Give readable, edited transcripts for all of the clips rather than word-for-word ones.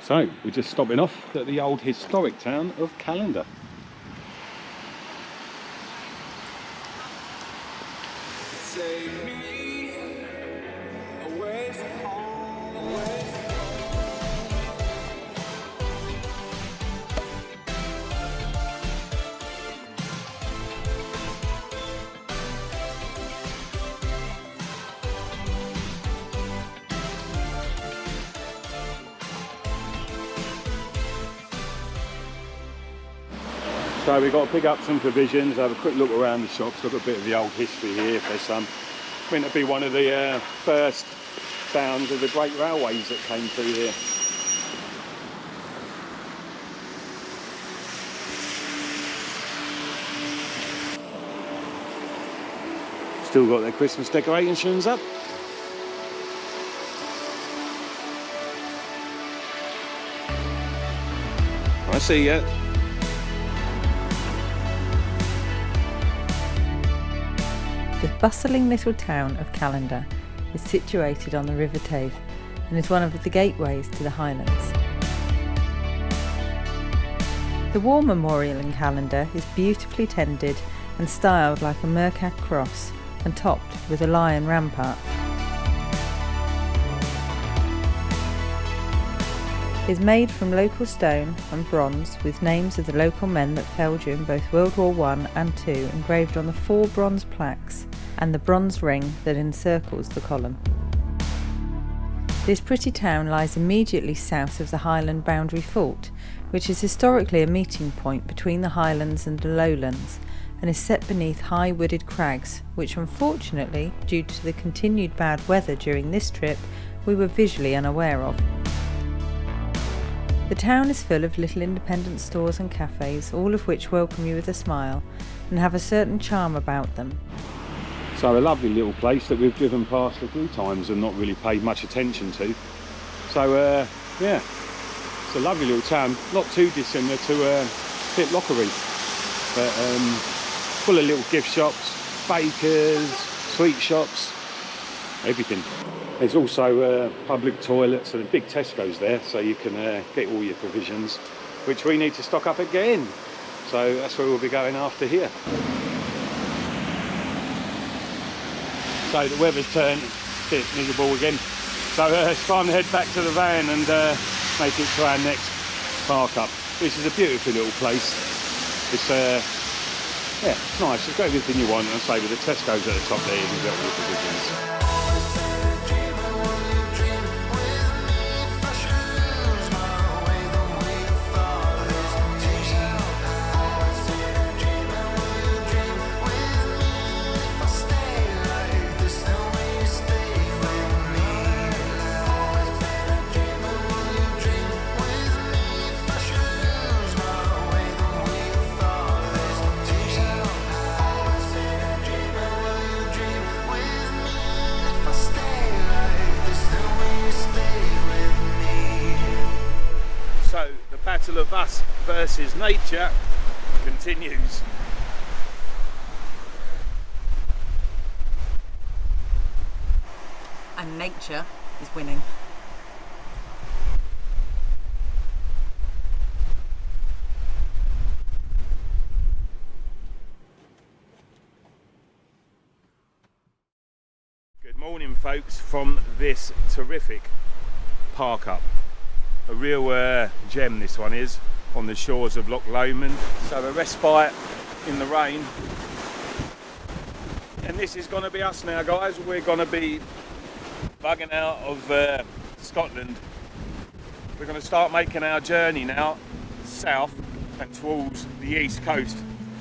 So we're just stopping off at the old historic town of Callander. Take me away from home, away from So we've got to pick up some provisions, have a quick look around the shops, look at a bit of the old history here if there's some. Meant to be one of the first towns of the great railways that came through here. Still got their Christmas decorations up. I see ya. The bustling little town of Callander is situated on the River Tave and is one of the gateways to the Highlands. The War Memorial in Callander is beautifully tended and styled like a Mercat cross and topped with a lion rampart. It is made from local stone and bronze with names of the local men that fell during both World War I and II engraved on the 4 bronze plaques and the bronze ring that encircles the column. This pretty town lies immediately south of the Highland boundary fault, which is historically a meeting point between the Highlands and the Lowlands, and is set beneath high wooded crags, which unfortunately, due to the continued bad weather during this trip, we were visually unaware of. The town is full of little independent stores and cafes, all of which welcome you with a smile and have a certain charm about them. So a lovely little place that we've driven past a few times and not really paid much attention to. So yeah, it's a lovely little town, not too dissimilar to Pitlochry, but full of little gift shops, bakers, sweet shops, everything. There's also public toilets and a big Tesco's there, so you can get all your provisions, which we need to stock up again. So that's where we'll be going after here. So the weather's turned a bit miserable again. So it's time to head back to the van and make it to our next park up. This is a beautiful little place. It's yeah, it's nice. It's got everything you want. And I say with the Tesco's at the top there, you can get all your provisions. Battle of us versus nature continues. And nature is winning. Good morning, folks, from this terrific park up. A real gem this one is, on the shores of Loch Lomond. So a respite in the rain. And this is going to be us now, guys. We're going to be bugging out of Scotland. We're going to start making our journey now south and towards the east coast.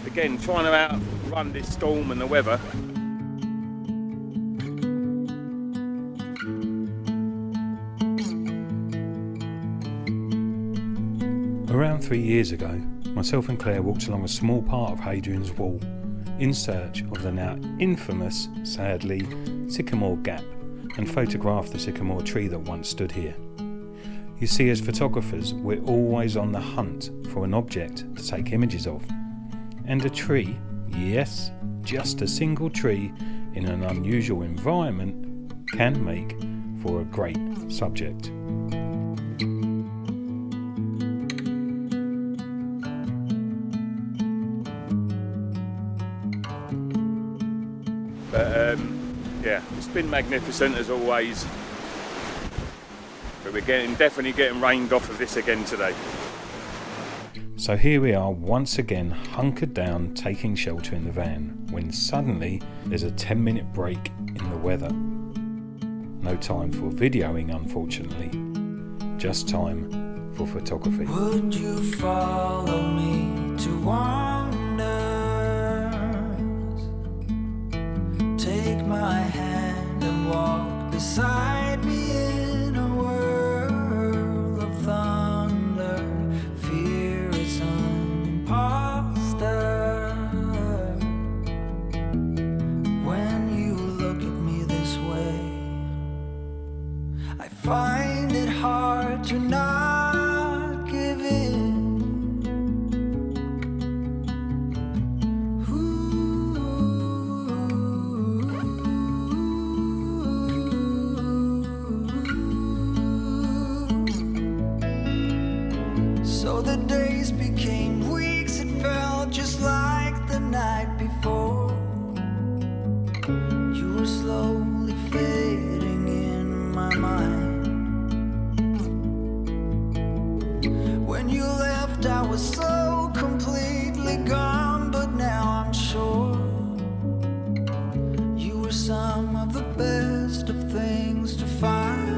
Again, trying to outrun this storm and the weather. Around 3 years ago, myself and Claire walked along a small part of Hadrian's Wall in search of the now infamous, sadly, Sycamore Gap and photographed the sycamore tree that once stood here. You see, as photographers, we're always on the hunt for an object to take images of. And a tree, yes, just a single tree in an unusual environment, can make for a great subject. been magnificent as always. But we're definitely getting rained off of this again today. So here we are once again hunkered down taking shelter in the van when suddenly there's a 10-minute break in the weather. No time for videoing unfortunately, just time for photography. Would you follow me to wonders? Take my hand and walk beside me in a world of thunder. Fear is an imposter. When you look at me this way, I find it hard to not give in. So the days became weeks, it felt just like the night before. You were slowly fading in my mind. When you left, I was so completely gone, but now I'm sure you were some of the best of things to find.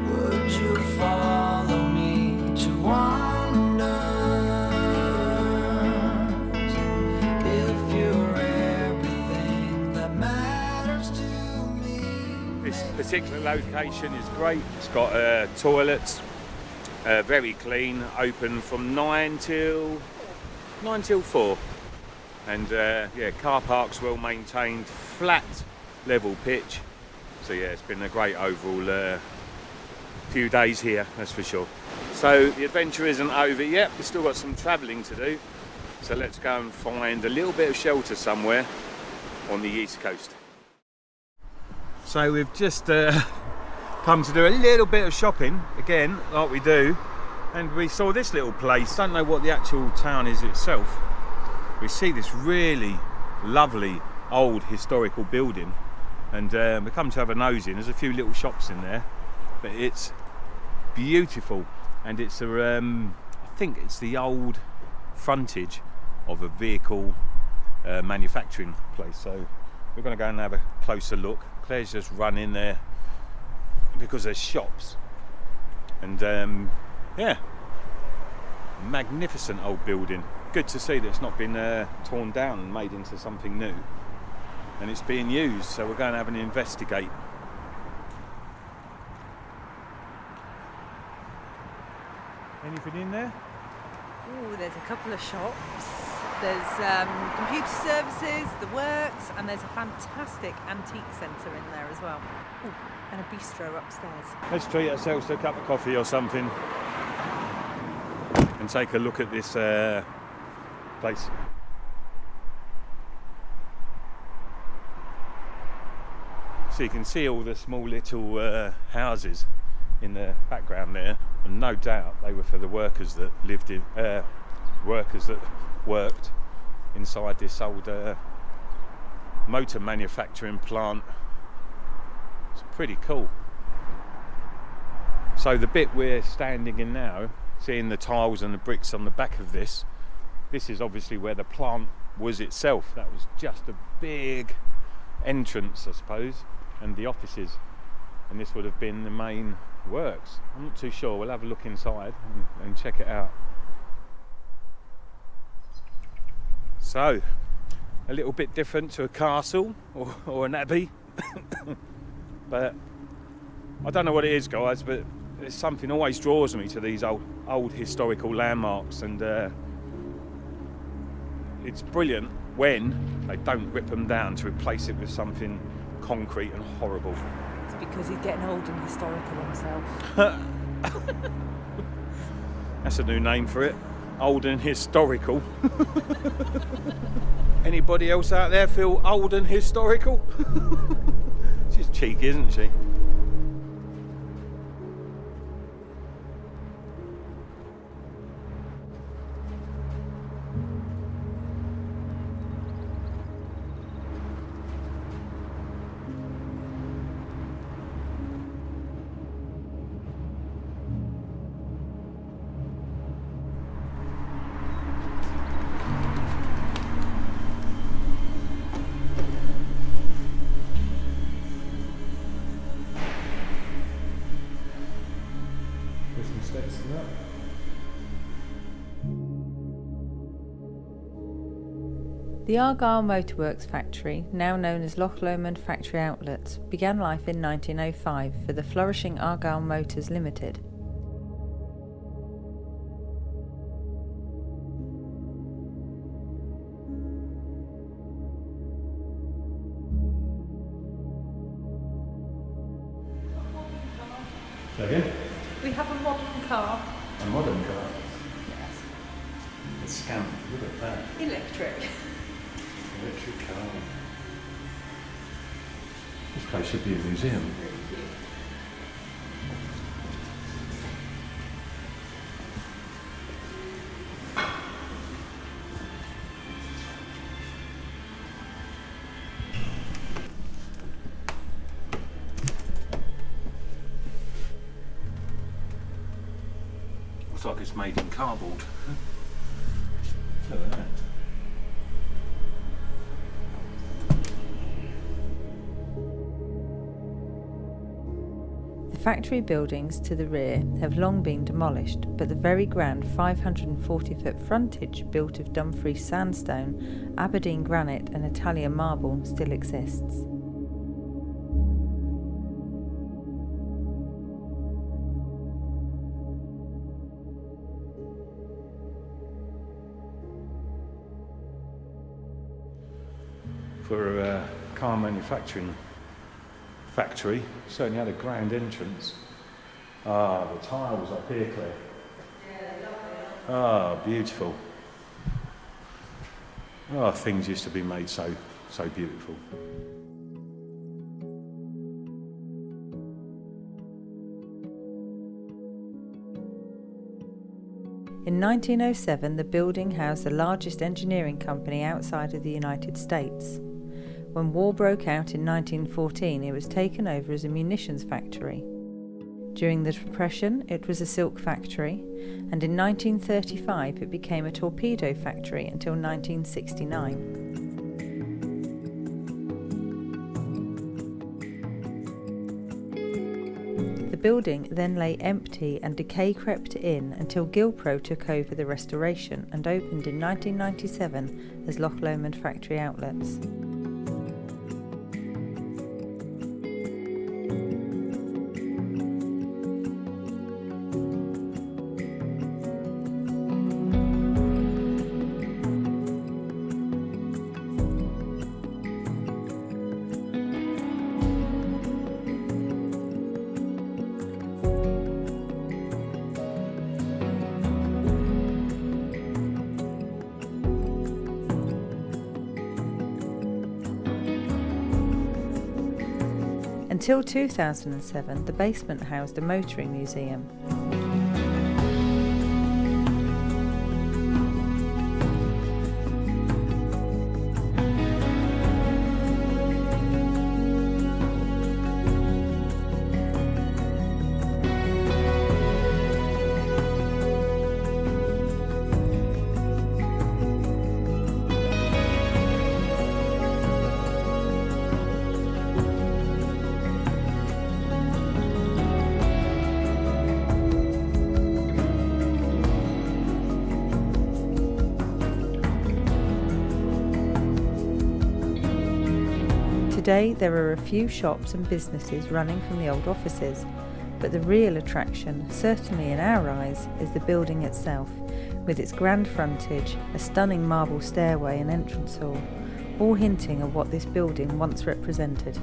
Would you follow me to wonders? If you're everything that matters to me. This particular location is great. It's got toilets, very clean, open from 9 till 4. And yeah, car parks well maintained, flat level pitch. So yeah, it's been a great overall few days here, that's for sure. So the adventure isn't over yet, we've still got some travelling to do. So let's go and find a little bit of shelter somewhere on the east coast. So we've just come to do a little bit of shopping, again, like we do. And we saw this little place, don't know what the actual town is itself. We see this really lovely old historical building. And we come to have a nose in. There's a few little shops in there, but it's beautiful, and it's a I think it's the old frontage of a vehicle manufacturing place. So we're going to go and have a closer look. Claire's just run in there because there's shops, and yeah, magnificent old building. Good to see that it's not been torn down and made into something new. And it's being used, so we're going to have an investigate. Anything in there? Oh, there's a couple of shops. There's computer services, the works, and there's a fantastic antique centre in there as well. Ooh, and a bistro upstairs. Let's treat ourselves to a cup of coffee or something and take a look at this place. So you can see all the small little houses in the background there, and no doubt they were for the workers that lived in, workers that worked inside this old motor manufacturing plant. It's pretty cool. So the bit we're standing in now, seeing the tiles and the bricks on the back of this is obviously where the plant was itself. That was just a big entrance, I suppose, and the offices, and this would have been the main works. I'm not too sure. We'll have a look inside and check it out. So a little bit different to a castle or an abbey but I don't know what it is, guys, but there's something always draws me to these old historical landmarks, and it's brilliant when they don't rip them down to replace it with something concrete and horrible. It's because he's getting old and historical himself. That's a new name for it. Old and historical. Anybody else out there feel old and historical? She's cheeky, isn't she? The Argyll Motorworks factory, now known as Loch Lomond Factory Outlets, began life in 1905 for the flourishing Argyll Motors Limited. Again? We have a modern car. A modern car. Yes. It's scamp. Look at that. Electric. Electric car. This place should be a museum. Looks like it's made in cardboard. Look at that. The factory buildings to the rear have long been demolished, but the very grand 540-foot frontage built of Dumfries sandstone, Aberdeen granite and Italian marble still exists. For a car manufacturing factory, certainly had a grand entrance. Ah, the tiles up here, Claire. Ah, beautiful. Ah, things used to be made so beautiful. In 1907, the building housed the largest engineering company outside of the United States. When war broke out in 1914, it was taken over as a munitions factory. During the Depression, it was a silk factory, and in 1935 it became a torpedo factory until 1969. The building then lay empty and decay crept in until Gilpro took over the restoration and opened in 1997 as Loch Lomond Factory Outlets. Until 2007, the basement housed a motoring museum. Today there are a few shops and businesses running from the old offices, but the real attraction, certainly in our eyes, is the building itself, with its grand frontage, a stunning marble stairway and entrance hall, all hinting at what this building once represented.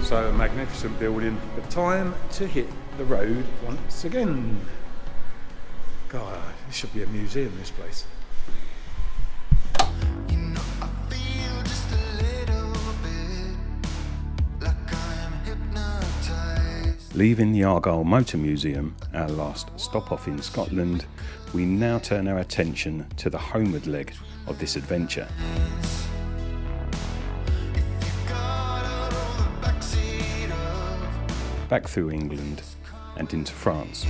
So a magnificent building, but time to hit the road once again. God, this should be a museum, this place. You know, I feel just a little bit like I am hypnotized. Leaving the Argyll Motor Museum, our last stop off in Scotland, we now turn our attention to the homeward leg of this adventure. Back through England and into France.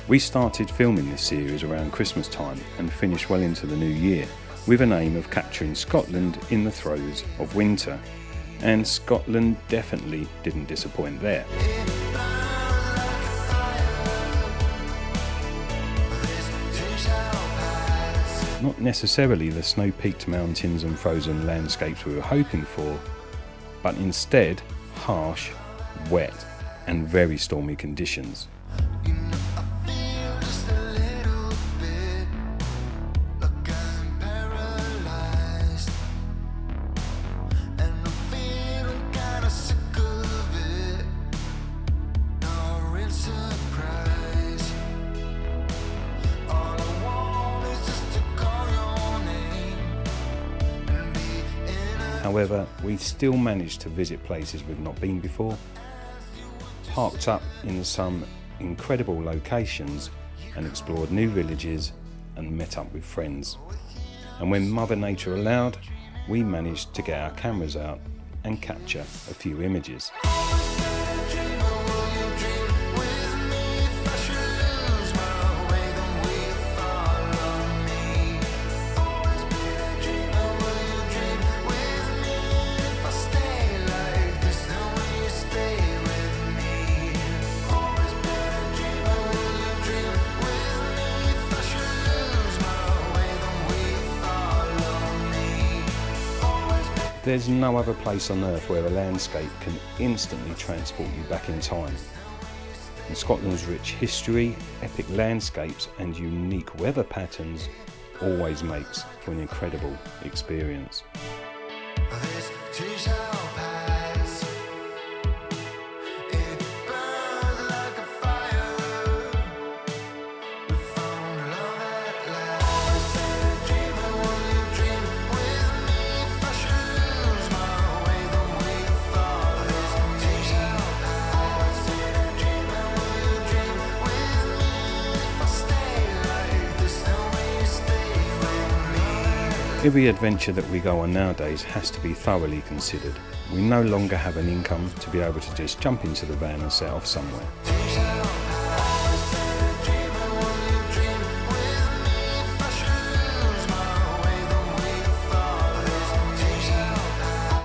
We started filming this series around Christmas time and finished well into the new year, with an aim of capturing Scotland in the throes of winter. And Scotland definitely didn't disappoint there. Not necessarily the snow-peaked mountains and frozen landscapes we were hoping for, but instead harsh, wet and very stormy conditions. However, we still managed to visit places we've not been before, parked up in some incredible locations and explored new villages and met up with friends. And when Mother Nature allowed, we managed to get our cameras out and capture a few images. There's no other place on earth where a landscape can instantly transport you back in time. And Scotland's rich history, epic landscapes and unique weather patterns always makes for an incredible experience. This too shall pass. It burns like a fire. We found love at last. Dreamer, will you dream with me? If I should lose my way, then we fall. This too shall pass. Dreamer, will you dream with me? If I stay like this, then will you stay with me? Every adventure that we go on nowadays has to be thoroughly considered. We no longer have an income to be able to just jump into the van and set off somewhere.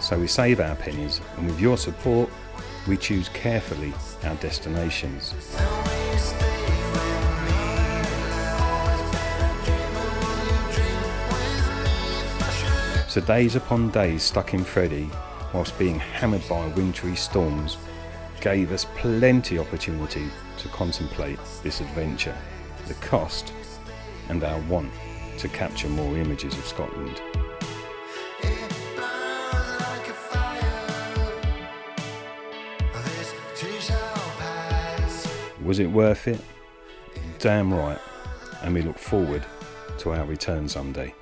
So we save our pennies, and with your support, we choose carefully our destinations. So days upon days stuck in Freddie, whilst being hammered by wintry storms, gave us plenty opportunity to contemplate this adventure, the cost, and our want to capture more images of Scotland. Was it worth it? Damn right, and we look forward to our return someday.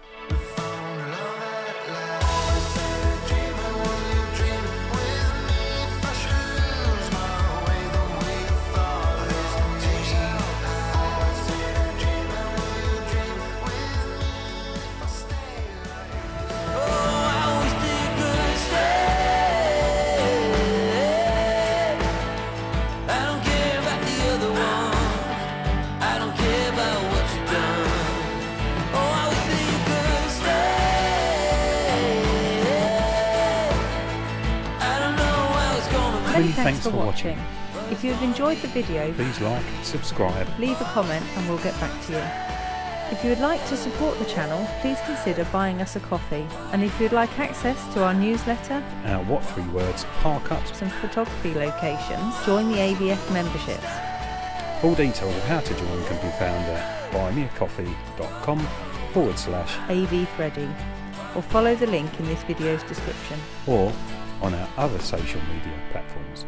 Many thanks for watching. If you have enjoyed the video, Please like, subscribe. leave a comment and we'll get back to you. If you would like to support the channel, please consider buying us a coffee. And if you'd like access to our newsletter, Our What 3 Words park ups. some photography locations, join the AVF memberships. Full details of how to join can be found at buymeacoffee.com/AVFreddie, or follow the link in this video's description. or on our other social media platforms.